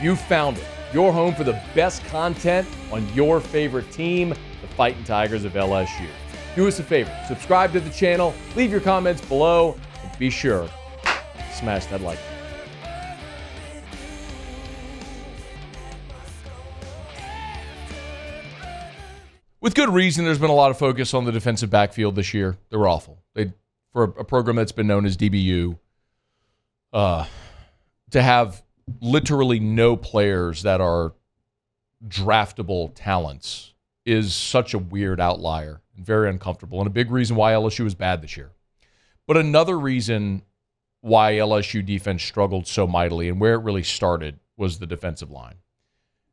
You found it. Your home for the best content on your favorite team, the Fighting Tigers of LSU. Do us a favor, subscribe to the channel, leave your comments below, and be sure to smash that like button. With good reason, there's been a lot of focus on the defensive backfield this year. They were awful. For a program that's been known as DBU, to have literally no players that are draftable talents is such a weird outlier and very uncomfortable, and a big reason why LSU was bad this year. But another reason why LSU defense struggled so mightily and where it really started was the defensive line.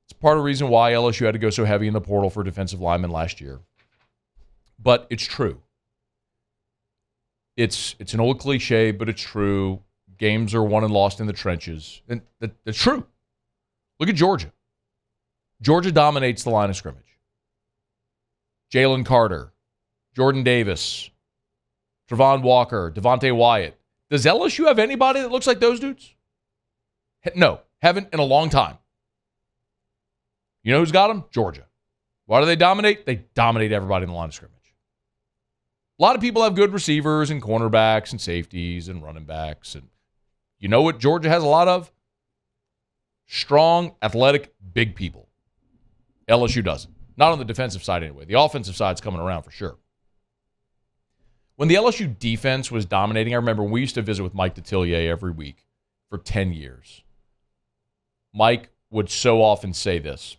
It's part of the reason why LSU had to go so heavy in the portal for defensive linemen last year. But it's true. It's an old cliche, but it's true. Games are won and lost in the trenches. And that's true. Look at Georgia. Georgia dominates the line of scrimmage. Jalen Carter, Jordan Davis, Travon Walker, Devontae Wyatt. Does LSU have anybody that looks like those dudes? No, haven't in a long time. You know who's got them? Georgia. Why do they dominate? They dominate everybody in the line of scrimmage. A lot of people have good receivers and cornerbacks and safeties and running backs. And you know what Georgia has a lot of? Strong, athletic, big people. LSU doesn't. Not on the defensive side anyway. The offensive side's coming around for sure. When the LSU defense was dominating, I remember we used to visit with Mike Detillier every week for 10 years. Mike would so often say this.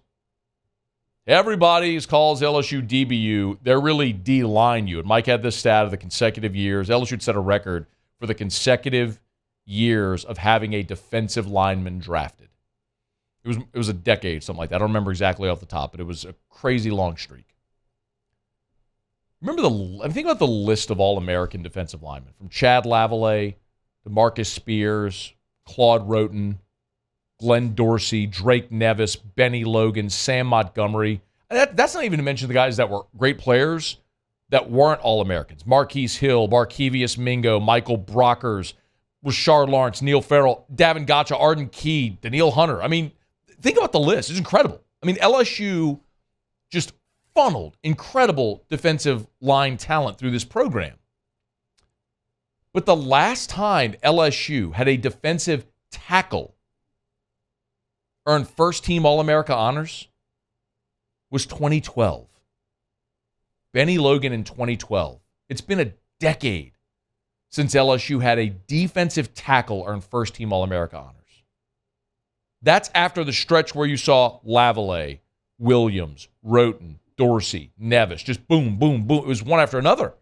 Everybody calls LSU DBU. They're really D-line you. And Mike had this stat of the consecutive years. LSU had set a record for the consecutive years of having a defensive lineman drafted. It was a decade, something like that. I don't remember exactly off the top, but it was a crazy long streak. I'm thinking about the list of All-American defensive linemen, from Chad Lavallee to Marcus Spears, Claude Roten, Glenn Dorsey, Drake Nevis, Benny Logan, Sam Montgomery. That's not even to mention the guys that were great players that weren't All-Americans. Marquise Hill, Markevius Mingo, Michael Brockers, Rashard Lawrence, Neil Farrell, Davin Gotcha, Arden Key, Daniil Hunter. I mean, think about the list. It's incredible. I mean, LSU just funneled incredible defensive line talent through this program. But the last time LSU had a defensive tackle earn first-team All-America honors was 2012. Benny Logan in 2012. It's been a decade since LSU had a defensive tackle earn first-team All-America honors. That's after the stretch where you saw Lavallee, Williams, Roten, Dorsey, Nevis, just boom, boom, boom. It was one after another.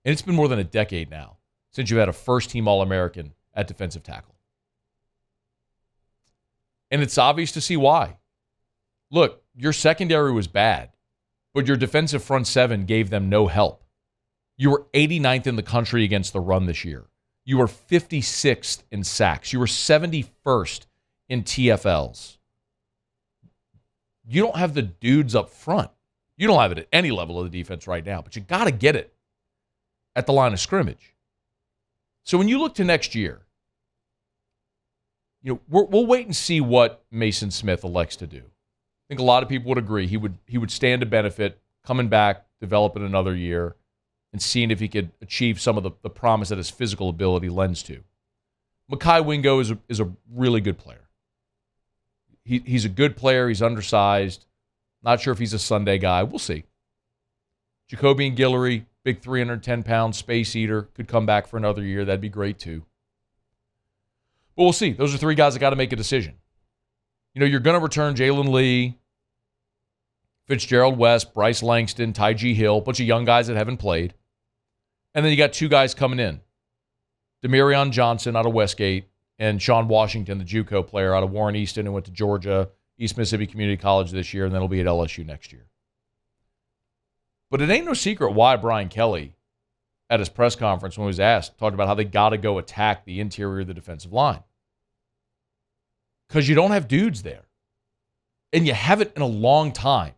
And it's been more than a decade now since you've had a first-team All-American at defensive tackle. And it's obvious to see why. Look, your secondary was bad, but your defensive front seven gave them no help. You were 89th in the country against the run this year. You were 56th in sacks. You were 71st in TFLs. You don't have the dudes up front. You don't have it at any level of the defense right now, but you got to get it at the line of scrimmage. So when you look to next year, we'll wait and see what Mason Smith elects to do. I think a lot of people would agree he would stand to benefit coming back, developing another year, and seeing if he could achieve some of the promise that his physical ability lends to. Mekhi Wingo is a really good player. He's a good player. He's undersized. Not sure if he's a Sunday guy. We'll see. Jacobian Guillory, big 310-pound space eater, could come back for another year. That'd be great too. But we'll see. Those are three guys that got to make a decision. You're going to return Jalen Lee, Fitzgerald West, Bryce Langston, Ty G. Hill, a bunch of young guys that haven't played. And then you got two guys coming in. Demarion Johnson out of Westgate and Sean Washington, the JUCO player out of Warren Easton, who went to Georgia, East Mississippi Community College this year, and then he'll be at LSU next year. But it ain't no secret why Brian Kelly, at his press conference when he was asked, talked about how they got to go attack the interior of the defensive line. Because you don't have dudes there. And you haven't in a long time.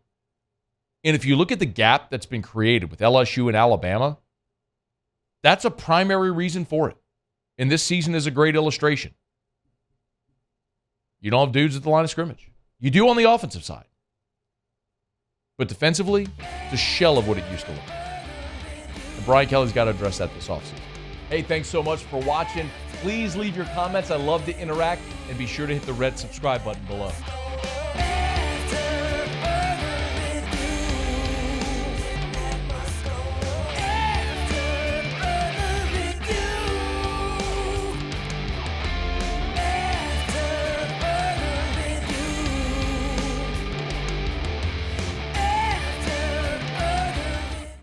And if you look at the gap that's been created with LSU and Alabama, that's a primary reason for it. And this season is a great illustration. You don't have dudes at the line of scrimmage. You do on the offensive side. But defensively, it's a shell of what it used to look like. And Brian Kelly's got to address that this offseason. Hey, thanks so much for watching. Please leave your comments. I love to interact. And be sure to hit the red subscribe button below.